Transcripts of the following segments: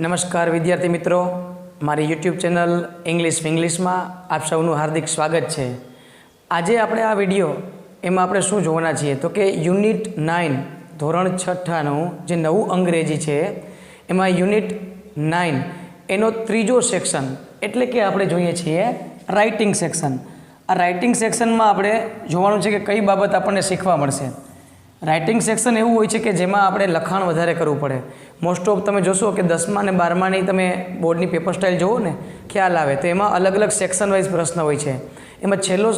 નમસ્કાર વિદ્યાર્થી મિત્રો, મારી યુટ્યુબ ચેનલ ઇંગ્લિશમાં આપ સૌનું હાર્દિક સ્વાગત છે। આજે આપણે આ વિડીયો એમાં આપણે શું જોવાના છીએ તો કે યુનિટ 9 ધોરણ 6નું જે નવું અંગ્રેજી છે એમાં યુનિટ 9 એનો ત્રીજો સેક્શન એટલે કે આપણે જોઈએ છીએ રાઇટિંગ સેક્શન। આ રાઇટિંગ સેક્શનમાં આપણે જોવાનું છે કે કઈ બાબત આપણને શીખવા મળશે। રાઇટિંગ સેક્શન એવું હોય છે કે જેમાં આપણે લખાણ વધારે કરવું પડે। મોસ્ટ ઓફ તમે જોશો કે 10મા અને 12માની તમે બોર્ડની પેપર સ્ટાઇલ જોવો ને ખ્યાલ આવે તો એમાં અલગ અલગ સેક્શન વાઇઝ પ્રશ્ન હોય છે। એમાં છેલ્લો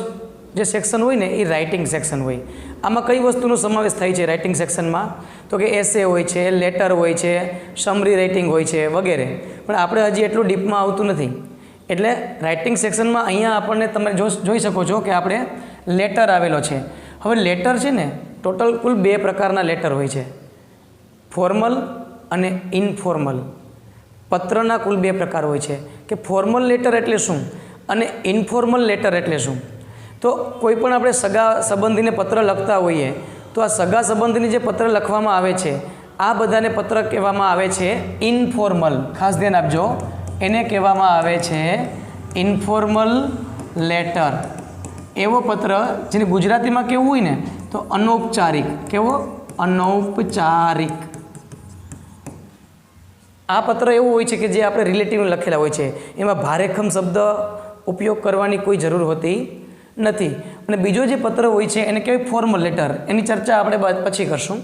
જે સેક્શન હોય ને એ રાઇટિંગ સેક્શન હોય। આમાં કઈ વસ્તુનો સમાવેશ થાય છે રાઇટિંગ સેક્શનમાં તો કે એસે હોય છે, લેટર હોય છે, સમરી રાઇટિંગ હોય છે વગેરે। પણ આપણે હજી એટલું ડીપમાં આવતું નથી એટલે રાઇટિંગ સેક્શનમાં અહીંયા આપણને તમે જોઈ શકો છો કે આપણે લેટર આવેલો છે। હવે લેટર છે ને ટોટલ કુલ 2 પ્રકારના લેટર હોય છે, ફોર્મલ અને ઇનફોર્મલ। પત્રના કુલ 2 પ્રકાર હોય છે કે ફોર્મલ લેટર એટલે શું અને ઇનફોર્મલ લેટર એટલે શું। તો કોઈ પણ આપણે સગા સંબંધીને પત્ર લખતા હોઈએ તો આ સગા સંબંધીને જે પત્ર લખવામાં આવે છે આ બધાને પત્ર કહેવામાં આવે છે ઇનફોર્મલ। ખાસ ધ્યાન આપજો, એને કહેવામાં આવે છે ઇનફોર્મલ લેટર। એવો પત્ર જેને ગુજરાતીમાં કેવું હોય ને તો અનૌપચારિક। કેવો? અનૌપચારિક। આ પત્ર એવું હોય છે કે જે આપણે રિલેટિવને લખેલા હોય છે, એમાં ભારેખમ શબ્દ ઉપયોગ કરવાની કોઈ જરૂર હોતી નથી। અને બીજો જે પત્ર હોય છે એને કહેવાય ફોર્મલ લેટર, એની ચર્ચા આપણે પછી કરશું।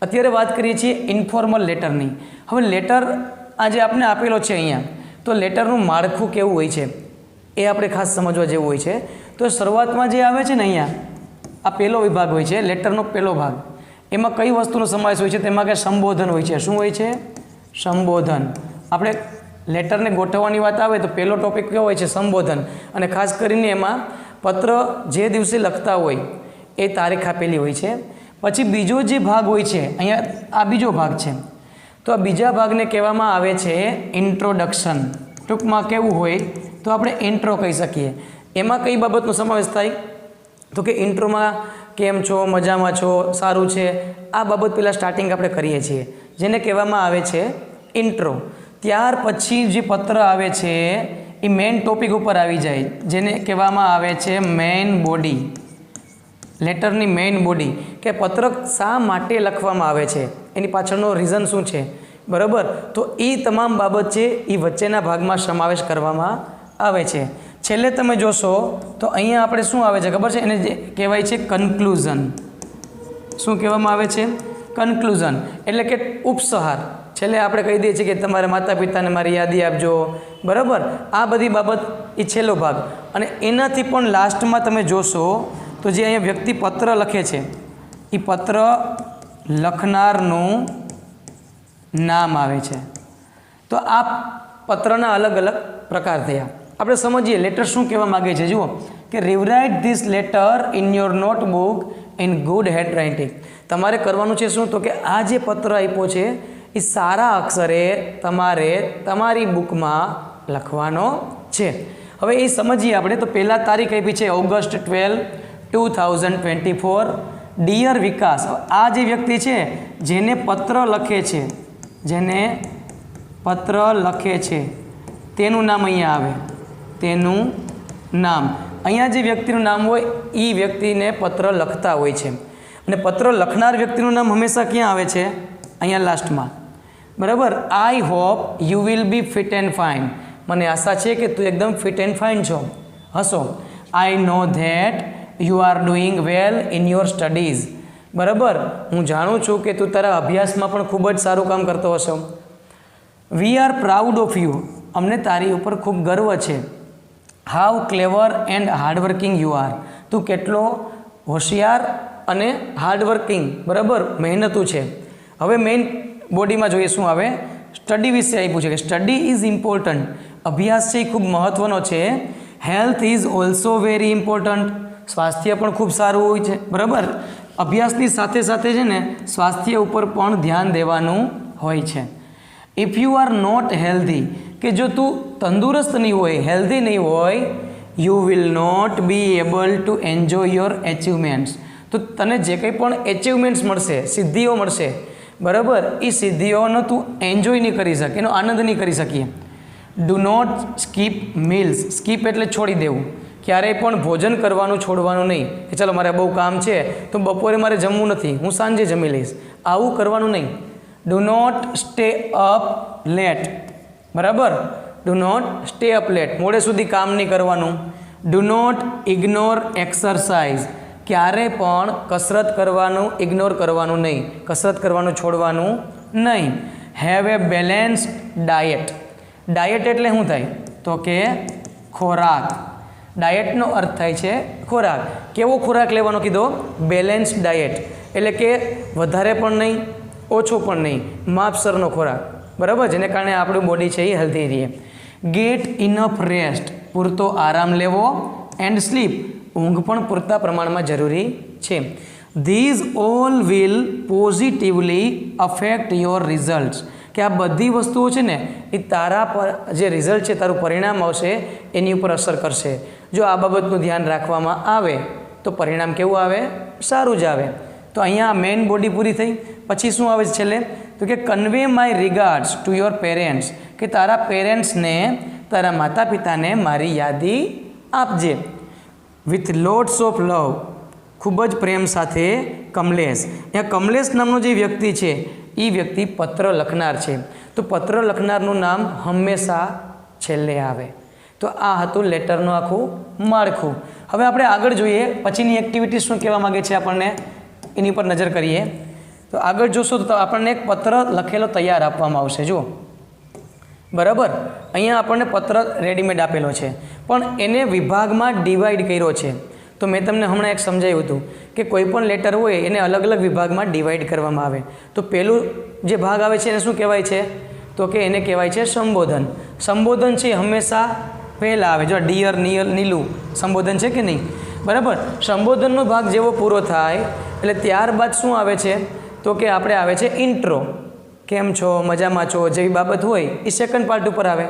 અત્યારે વાત કરીએ છીએ ઇન્ફોર્મલ લેટરની। હવે લેટર આજે આપણે આપેલો છે અહીંયા, તો લેટરનું માળખું કેવું હોય છે એ આપણે ખાસ સમજવા જેવું હોય છે। તો શરૂઆતમાં જે આવે છે ને અહીંયા આ પહેલો વિભાગ હોય છે, લેટરનો પહેલો ભાગ। એમાં કઈ વસ્તુનો સમાવેશ હોય છે તેમાં કે સંબોધન હોય છે। શું હોય છે? સંબોધન। આપણે લેટરને ગોઠવવાની વાત આવે તો પહેલો ટોપિક કેવો હોય છે? સંબોધન। અને ખાસ કરીને એમાં પત્ર જે દિવસે લખતા હોય એ તારીખ આપેલી હોય છે। પછી બીજો જે ભાગ હોય છે અહીંયા આ બીજો ભાગ છે, તો આ બીજા ભાગને કહેવામાં આવે છે ઇન્ટ્રોડક્શન। ટૂંકમાં કેવું હોય તો આપણે ઇન્ટ્રો કહી શકીએ। એમાં કઈ બાબતનો સમાવેશ થાય તો કે ઇન્ટ્રોમાં કેમ છો, મજામાં છો, સારું છે, આ બાબત પહેલાં સ્ટાર્ટિંગ આપણે કરીએ છીએ જેને કહેવામાં આવે છે ઇન્ટ્રો। ત્યાર પછી જે પત્ર આવે છે એ મેઇન ટોપિક ઉપર આવી જાય જેને કહેવામાં આવે છે મેઇન બોડી। લેટરની મેઇન બોડી કે પત્ર શા માટે લખવામાં આવે છે, એની પાછળનો રીઝન શું છે, બરાબર? તો એ તમામ બાબત છે એ વચ્ચેના ભાગમાં સમાવેશ કરવામાં આવે છે। છેલ્લે તમે જોશો તો અહીંયા આપણે શું આવે છે ખબર છે? એને જે કહેવાય છે કન્ક્લુઝન। શું કહેવામાં આવે છે? કન્ક્લુઝન એટલે કે ઉપસંહાર। છેલ્લે આપણે કહી દઈએ છીએ કે તમારા માતા પિતાને મારી યાદી આપજો, બરાબર? આ બધી બાબત એ છેલ્લો ભાગ। અને એનાથી પણ લાસ્ટમાં તમે જોશો તો જે અહીંયા વ્યક્તિ પત્ર લખે છે એ પત્ર લખનારનું નામ આવે છે। તો આ પત્રના અલગ અલગ પ્રકાર થયા। આપણે સમજીએ લેટર શું કહેવા માગે છે। જુઓ કે rewrite this letter in your notebook in good handwriting. તમારે કરવાનું છે શું તો કે આ જે પત્ર આપ્યો છે એ સારા અક્ષરે તમારે તમારી બુકમાં લખવાનો છે। હવે એ સમજીએ આપણે। તો પહેલાં તારીખ આપી છે ઓગસ્ટ 12, 2024। ડિયર વિકાસ, આ જે વ્યક્તિ છે જેને પત્ર લખે છે, જેને પત્ર લખે છે તેનું નામ અહીંયા આવે, તેનું નામ। અહીંયા જે વ્યક્તિનું નામ હોય એ વ્યક્તિને પત્ર લખતા હોય છે। અને પત્ર લખનાર વ્યક્તિનું નામ હંમેશા ક્યાં આવે છે? અહીંયા લાસ્ટમાં, બરાબર? I hope you will be fit and fine. મને આશા છે કે તું એકદમ ફિટ એન્ડ ફાઇન છો, હશો। I know that you are doing well in your studies. બરાબર, હું જાણું છું કે તું તારા અભ્યાસમાં પણ ખૂબ જ સારું કામ કરતો હશો। We are proud of you. અમને તારી ઉપર ખૂબ ગર્વ છે। How clever and hardworking you are. તું કેટલો હોશિયાર અને હાર્ડવર્કિંગ, બરાબર, મહેનતુ છે। હવે મેઇન બોડીમાં જોઈએ શું આવે? સ્ટડી વિશે આપ્યું છે કે સ્ટડી ઇઝ ઇમ્પોર્ટન્ટ। અભ્યાસ છે એ ખૂબ મહત્ત્વનો છે। Health is also very important. સ્વાસ્થ્ય પણ ખૂબ સારું હોય છે, બરાબર? અભ્યાસની સાથે સાથે છે ને સ્વાસ્થ્ય ઉપર પણ ધ્યાન દેવાનું હોય છે। If you are not healthy, કે જો તું તંદુરસ્ત નહીં હોય, હેલ્ધી નહીં હોય, you will not be able to enjoy your achievements. તો તને જે કંઈ પણ એચિવમેન્ટ્સ મળશે, સિદ્ધિઓ મળશે, બરાબર, એ સિદ્ધિઓનો તું એન્જોય નહીં કરી શકે, એનો આનંદ નહીં કરી શકીએ. Do not skip meals. Skip એટલે છોડી દેવું. ક્યારેય પણ ભોજન કરવાનું છોડવાનું નહીં કે ચાલો મારે બહુ કામ છે તો બપોરે મારે જમવું નથી, હું સાંજે જમી લઈશ, આવું કરવાનું નહીં. Do not stay up late. બરાબર, do not stay up late, મોડે સુધી કામ નહીં કરવાનું. Do not ignore exercise. ક્યારેય પણ કસરત કરવાનું ઇગ્નોર કરવાનું નહીં, કસરત કરવાનું છોડવાનું નહીં. Have a balanced diet. Diet એટલે શું થાય તો કે ખોરાક. ડાયટનો અર્થ થાય છે ખોરાક. કેવો ખોરાક લેવાનો કીધો? બેલેન્સ્ડ ડાયટ, એટલે કે વધારે પણ નહીં ઓછો પણ નહીં, માપસરનો ખોરાક. બરાબર, જેને કારણે આપણું બોડી છે એ હેલ્ધી રહે. Get enough rest. પૂરતો આરામ લેવો. And sleep. ઊંઘ પણ પૂરતા પ્રમાણમાં જરૂરી છે. These all will positively affect your results. કે આ બધી વસ્તુઓ છે ને એ તારા પર જે રિઝલ્ટ છે, તારું પરિણામ આવશે એની ઉપર અસર કરશે. જો આ બાબતનું ધ્યાન રાખવામાં આવે તો પરિણામ કેવું આવે? સારું જ આવે. તો અહીંયા મેઇન બોડી પૂરી થઈ. પછી શું આવે છે છેલ્લે? તો કે convey my regards to your parents. કે તારા પેરેન્ટ્સને, તારા માતા પિતાને મારી યાદી આપજે. વિથ લોટ્સ ઓફ લવ. ખૂબ જ પ્રેમ સાથે કમલેશ. અહીંયા કમલેશ નામનો જે વ્યક્તિ છે એ વ્યક્તિ પત્ર લખનાર છે. તો પત્ર લખનારનું નામ હંમેશા છેલ્લે આવે. તો આ હતું લેટરનું આખું માળખું. હવે આપણે આગળ જોઈએ પછીની એક્ટિવિટી શું કહેવા માગે છે આપણને, એની પર નજર કરીએ. તો આગળ જોશો તો આપણને એક પત્ર લખેલો તૈયાર આપવામાં આવશે. જુઓ, બરાબર, અહીંયા આપણને પત્ર રેડીમેડ આપેલો છે, પણ એને વિભાગમાં ડિવાઈડ કર્યો છે. તો મેં તમને હમણાં એક સમજાવ્યું હતું કે કોઈ પણ લેટર હોય એને અલગ અલગ વિભાગમાં ડિવાઈડ કરવામાં આવે. તો પહેલું જે ભાગ આવે છે એને શું કહેવાય છે? તો કે એને કહેવાય છે સંબોધન. સંબોધન છે હંમેશા પહેલાં આવે. જો ડિયર, નિયલ, નીલુ સંબોધન છે કે નહીં? બરાબર, સંબોધનનો ભાગ જેવો પૂરો થાય એટલે ત્યારબાદ શું આવે છે? તો કે આપણે આવે છે ઇન્ટ્રો. કેમ છો, મજામાં છો, જેવી બાબત હોય એ સેકન્ડ પાર્ટ ઉપર આવે.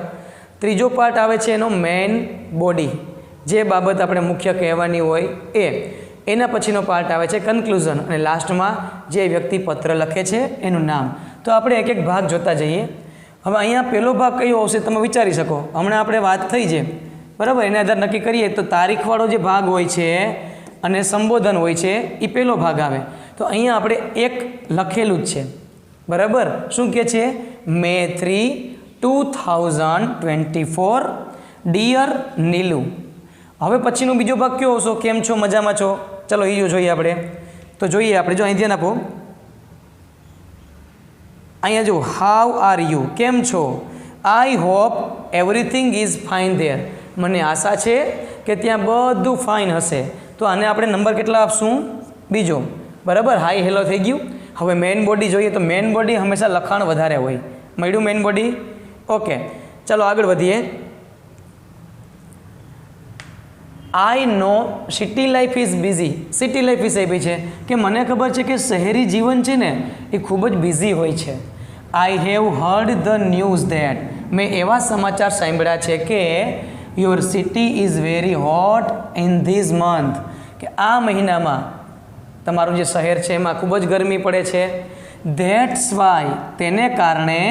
ત્રીજો પાર્ટ આવે છે એનો મેઇન બોડી, જે બાબત આપણે મુખ્ય કહેવાની હોય એ. એના પછીનો પાર્ટ આવે છે કન્ક્લુઝન, અને લાસ્ટમાં જે વ્યક્તિ પત્ર લખે છે એનું નામ. તો આપણે એક એક ભાગ જોતા જઈએ. હવે અહીંયા પહેલો ભાગ કયો આવશે તમે વિચારી શકો. હમણાં આપણે વાત થઈ છે, બરાબર, એને આધાર નક્કી કરીએ તો તારીખવાળો જે ભાગ હોય છે અને સંબોધન હોય છે એ પહેલો ભાગ આવે. તો અહીંયા આપણે એક લખેલું જ છે. બરાબર, શું કહે છે? મે 3, 2024 ડિયર નીલુ. હવે પછીનો બીજો ભાગ કયો આવશો? કેમ છો, મજામાં છો? ચલો એ જોઈએ આપણે. તો જોઈએ આપણે, જો અહીં ધ્યાન આપો. અહીંયા જો હાઉ આર યુ, કેમ છો? I hope everything is fine there. મને આશા છે કે ત્યાં બધું ફાઇન હશે. તો આને આપણે નંબર કેટલા આપશું? બીજો. બરાબર, હાઈ હેલો થઈ ગયું. હવે મેઇન બોડી જોઈએ તો મેઇન બોડી હંમેશા લખાણ વધારે હોય. મળ્યું મેઇન બોડી? ઓકે, ચાલો આગળ વધીએ. I know city life is busy. City life વિશે આપી છે કે મને ખબર છે કે શહેરી જીવન છે ને એ ખૂબ જ બિઝી હોય છે. I have heard the news that. મેં એવા સમાચાર સાંભળ્યા છે કે your city is very hot in these month. કે આ મહિનામાં તમારું જે શહેર છે એમાં ખૂબ જ ગરમી પડે છે. That's why. તેને કારણે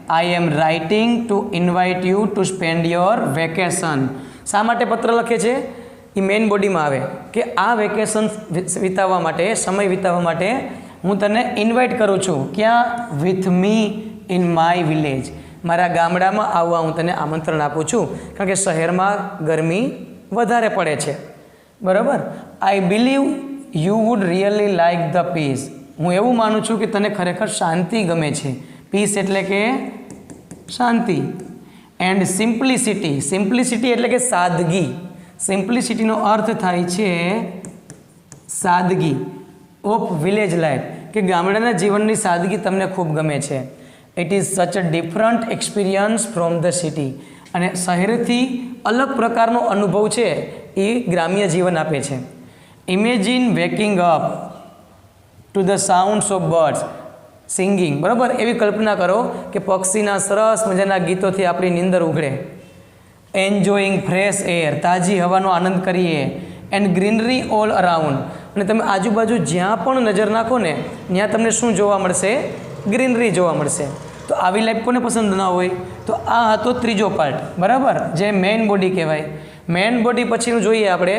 I am writing to invite you to spend your vacation. શા માટે પત્ર લખે છે? એ મેઇન બોડીમાં આવે કે આ વેકેશન વિતાવવા માટે, સમય વિતાવવા માટે હું તને ઇન્વાઇટ કરું છું. ક્યાં? With me in my village. મારા ગામડામાં આવવા હું તને આમંત્રણ આપું છું, કારણ કે શહેરમાં ગરમી વધારે પડે છે. બરાબર. I believe you would really like the piece. હું એવું માનું છું કે તને ખરેખર શાંતિ ગમે છે. પીસ એટલે કે શાંતિ. And simplicity. સિમ્પ્લિસિટી એટલે કે સાદગી. સિમ્પ્લિસિટીનો અર્થ થાય છે સાદગી. ઓફ વિલેજ લાઈફ, કે ગામડાના જીવનની સાદગી તમને ખૂબ ગમે છે. ઇટ ઇઝ સચ અ different experience from the city. અને શહેરથી અલગ પ્રકારનો અનુભવ છે એ ગ્રામ્ય જીવન આપે છે. Imagine waking up to the sounds of birds singing. બરાબર, એવી કલ્પના કરો કે પક્ષીના સરસ મજાના ગીતોથી આપણી નીંદર ઉઘડે. Enjoying fresh air. તાજી હવાનો આનંદ કરીએ. And greenery all around. અને તમે આજુબાજુ જ્યાં પણ નજર નાખો ને ત્યાં તમને શું જોવા મળશે? ગ્રીનરી જોવા મળશે. તો આવી લાઈફ કોને પસંદ ન હોય? તો આ હતો ત્રીજો પાર્ટ, બરાબર, જે મેઇન બોડી કહેવાય. મેઇન બોડી પછીનું જોઈએ આપણે,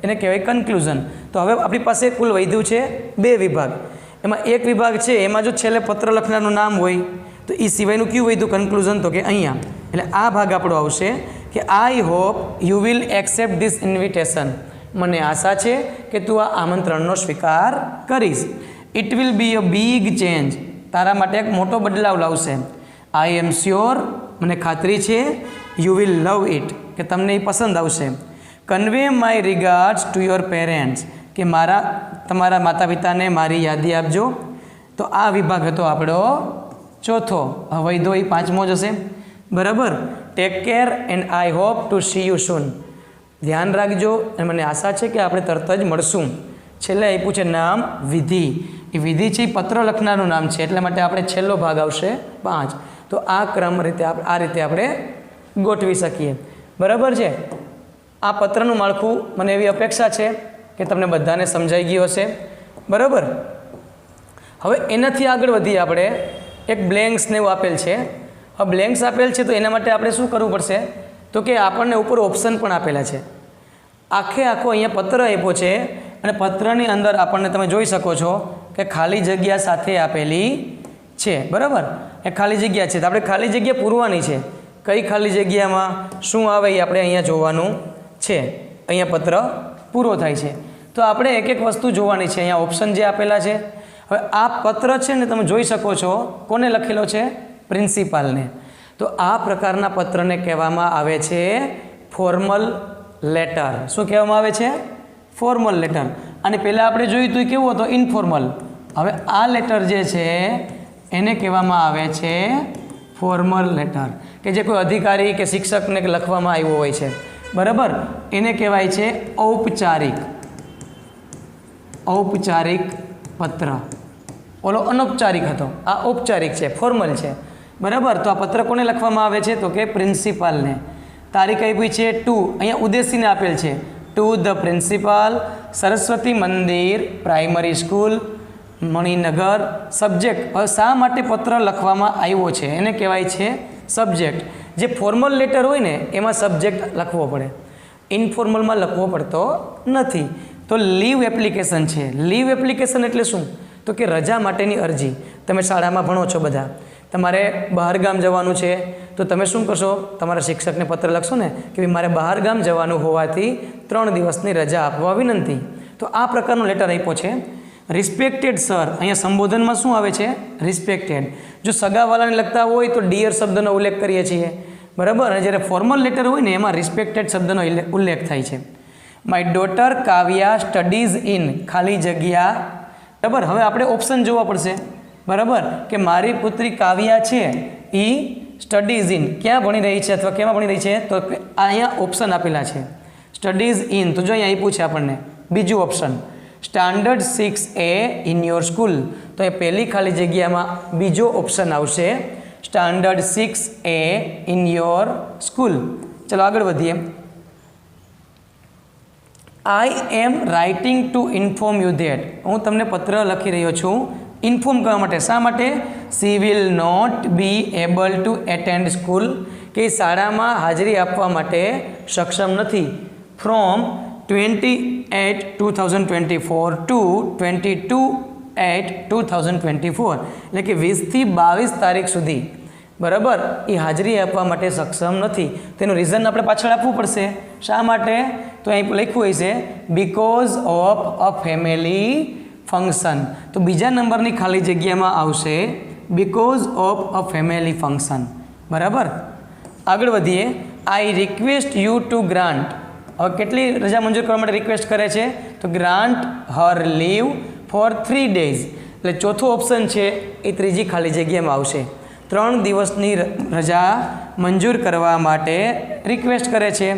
એને કહેવાય કન્ક્લુઝન. તો હવે આપણી પાસે કુલ વધ્યું છે 2 વિભાગ. એમાં એક વિભાગ છે એમાં જો છેલ્લે પત્ર લખનારનું નામ હોય તો એ સિવાયનું કયું વધ્યું કન્ક્લુઝન? તો કે અહીંયા. એટલે આ ભાગ આપણો આવશે કે I hope you will accept this invitation. મને આશા છે કે તું આ આમંત્રણનો સ્વીકાર કરીશ. It will be a big change. તારા માટે એક મોટો બદલાવ લાવશે. આઈ એમ શ્યોર. મને ખાતરી છે. You will love it. કે તમને એ પસંદ આવશે. Convey my regards to your parents. કે તમારા માતા પિતાને મારી યાદી આપજો. તો આ વિભાગ હતો આપણો ચોથો. હવે દો એ પાંચમો જ હશે, બરાબર. Take care and I hope to see you soon. ધ્યાન રાખજો અને મને આશા છે કે આપણે તરત જ મળશું. છેલ્લે આપ્યું છે નામ વિધિ. એ વિધિ છે એ પત્ર લખનારનું નામ છે, એટલા માટે આપણે છેલ્લો ભાગ આવશે 5. તો આ ક્રમ રીતે આ રીતે આપણે ગોઠવી શકીએ, બરાબર છે. આ પત્રનું માળખું મને એવી અપેક્ષા છે કે તમને બધાને સમજાઈ ગયું હશે, બરાબર. હવે એનાથી આગળ વધીએ આપણે. એક બ્લેન્ક્સ ને એવું આપેલ છે. હવે બ્લેન્ક્સ આપેલ છે તો એના માટે આપણે શું કરવું પડશે? તો કે આપણને ઉપર ઓપ્શન પણ આપેલા છે. આખો અહીંયા પત્ર આપ્યો છે અને પત્રની અંદર આપણને તમે જોઈ શકો છો કે ખાલી જગ્યા સાથે આપેલી છે, બરાબર. એ ખાલી જગ્યા છે તો આપણે ખાલી જગ્યા પૂરવાની છે. કઈ ખાલી જગ્યામાં શું આવે એ આપણે અહીંયા જોવાનું છે. અહીંયા પત્ર પૂરો થાય છે તો આપણે એક એક વસ્તુ જોવાની છે. અહીંયા ઓપ્શન જે આપેલા છે. હવે આ પત્ર છે ને તમે જોઈ શકો છો કોને લખેલો છે? પ્રિન્સિપાલને. તો આ પ્રકારના પત્રને કહેવામાં આવે છે ફોર્મલ લેટર. શું કહેવામાં આવે છે? Formal letter. અને પહેલાં આપણે જોયું હતું કેવું હતો? ઇનફોર્મલ. હવે આ લેટર જે છે એને કહેવામાં આવે છે ફોર્મલ લેટર, કે જે કોઈ અધિકારી કે શિક્ષકને લખવામાં આવ્યો હોય છે, બરાબર. એને કહેવાય છે ઔપચારિક પત્ર. ઓલો અનૌપચારિક હતો, આ ઔપચારિક છે, ફોર્મલ છે, બરાબર. તો આ પત્ર કોને લખવામાં આવે છે? તો કે પ્રિન્સિપાલને. તારીખ આપી છે 2. અહીંયા ઉદ્દેશીને આપેલ છે ટુ ધ પ્રિન્સિપાલ, સરસ્વતી મંદિર પ્રાઇમરી સ્કૂલ, મણિનગર. સબ્જેક્ટ, શા માટે પત્ર લખવામાં આવ્યો છે એને કહેવાય છે સબ્જેક્ટ. જે ફોર્મલ લેટર હોય ને એમાં સબ્જેક્ટ લખવો પડે, ઇનફોર્મલમાં લખવો પડતો નથી. તો લીવ એપ્લિકેશન છે. લીવ એપ્લિકેશન એટલે શું? તો કે રજા માટેની અરજી. તમે શાળામાં ભણો છો બધા, તમારે બહાર ગામ જવાનું છે તો તમે શું કરશો? તમારા શિક્ષકને પત્ર લખશો ને કે ભાઈ મારે બહાર ગામ જવાનું હોવાથી 3 દિવસની રજા આપવા વિનંતી. તો આ પ્રકારનો લેટર આપ્યો છે. Respected sir. અહીંયા સંબોધનમાં શું આવે છે? રિસ્પેક્ટેડ. જો સગાવાલાને લખતા હોય તો ડિયર શબ્દનો ઉલ્લેખ કરીએ છીએ, બરાબર. અને જ્યારે ફોર્મલ લેટર હોય ને એમાં રિસ્પેક્ટેડ શબ્દનો ઉલ્લેખ થાય છે. My daughter Kavya studies in ખાલી જગ્યા, બરાબર. હવે આપણે ઓપ્શન જોવા પડશે, બરાબર, કે મારી પુત્રી કાવ્યા છે એ સ્ટડીઝ ઇન ક્યાં ભણી રહી છે અથવા કેમાં ભણી રહી છે? તો અહીંયા ઓપ્શન આપેલા છે સ્ટડીઝ ઇન. તો જો અહીંયા આપ્યું છે આપણને બીજું option standard 6A in your school. તો એ પહેલી ખાલી જગ્યામાં બીજો ઓપ્શન આવશે standard 6A in your school. ચલો આગળ વધીએ. I am writing to inform you that. હું તમને પત્ર લખી રહ્યો છું ઇન્ફોર્મ કરવા માટે. શા માટે? She will not be able to attend school. કે શાળામાં હાજરી આપવા માટે સક્ષમ નથી. From 28/2024 to 22/2024. એટલે કે 20 થી 22 તારીખ સુધી, બરાબર, એ હાજરી આપવા માટે સક્ષમ નથી. તેનું રીઝન આપણે પાછળ આપવું પડશે. શા માટે? તો અહીં લખ્યું હોય છે because of a family function. તો બીજા નંબરની ખાલી જગ્યામાં આવશે because of a family function, બરાબર. આગળ વધીએ. I request you to grant. હવે કેટલી રજા મંજૂર કરવા માટે રિક્વેસ્ટ કરે છે? તો ગ્રાન્ટ હર લીવ ફોર 3 days. એટલે ચોથો ઓપ્શન છે એ ત્રીજી ખાલી જગ્યામાં આવશે. 3 દિવસની રજા મંજૂર કરવા માટે રિક્વેસ્ટ કરે છે.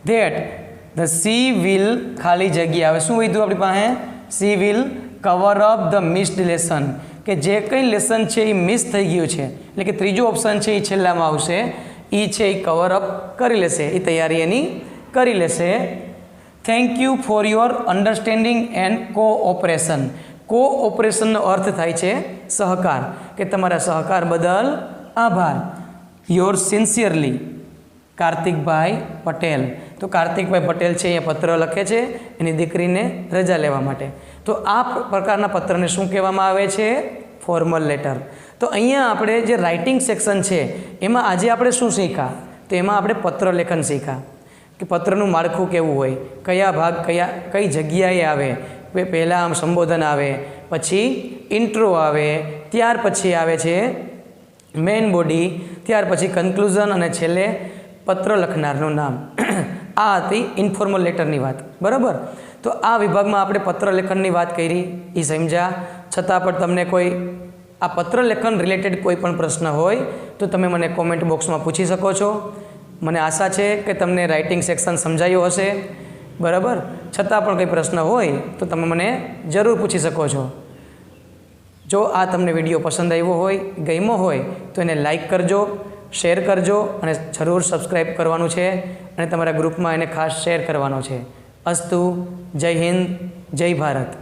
ધેટ ધ સી વિલ ખાલી જગ્યા. હવે શું કીધું આપણી પાસે? She will cover up the missed lesson. કે જે કંઈ લેસન છે એ મિસ થઈ ગયું છે, એટલે કે ત્રીજો ઓપ્શન છે એ છેલ્લામાં આવશે. એ છે એ કવર અપ કરી લેશે, એ તૈયારી એની કરી લેશે. Thank you for your understanding and cooperation. કોઓપરેશનનો અર્થ થાય છે સહકાર, કે તમારા સહકાર બદલ આભાર. Your sincerely Kartikbhai Patel. તો કાર્તિકભાઈ પટેલ છે એ પત્ર લખે છે એની દીકરીને રજા લેવા માટે. તો આ પ્રકારના પત્રને શું કહેવામાં આવે છે? Formal letter. તો અહીંયા આપણે જે રાઇટિંગ સેક્શન છે એમાં આજે આપણે શું શીખ્યા? તો એમાં આપણે પત્ર લેખન શીખ્યા કે પત્રનું માળખું કેવું હોય, કયા ભાગ કઈ જગ્યાએ આવે. પહેલાં આમ સંબોધન આવે, પછી ઇન્ટ્રો આવે, ત્યાર પછી આવે છે મેઇન બોડી, ત્યાર પછી કન્ક્લુઝન અને છેલ્લે પત્ર લખનારનું નામ. આ હતી ઇન્ફોર્મલ લેટરની વાત. બરાબર. તો આ વિભાગમાં આપણે પત્ર લેખનની વાત કરી, એ સમજ્યા. છતાં પણ તમને કોઈ આ પત્ર લેખન રિલેટેડ કોઈ પણ પ્રશ્ન હોય તો તમે મને કોમેન્ટ બોક્સમાં પૂછી શકો છો. મને આશા છે કે તમને રાઇટિંગ સેક્શન સમજાયું હશે. બરાબર. છતાં પણ કંઈ પ્રશ્ન હોય તો તમે મને જરૂર પૂછી શકો છો. જો આ તમને વિડીયો પસંદ આવ્યો હોય, ગમ્યો હોય તો એને લાઈક કરજો, શેર કરજો અને જરૂર સબસ્ક્રાઈબ કરવાનું છે અને તમારા ગ્રુપમાં એને ખાસ શેર કરવાનો છે. અસ્તુ. જય હિન્દ, જય ભારત.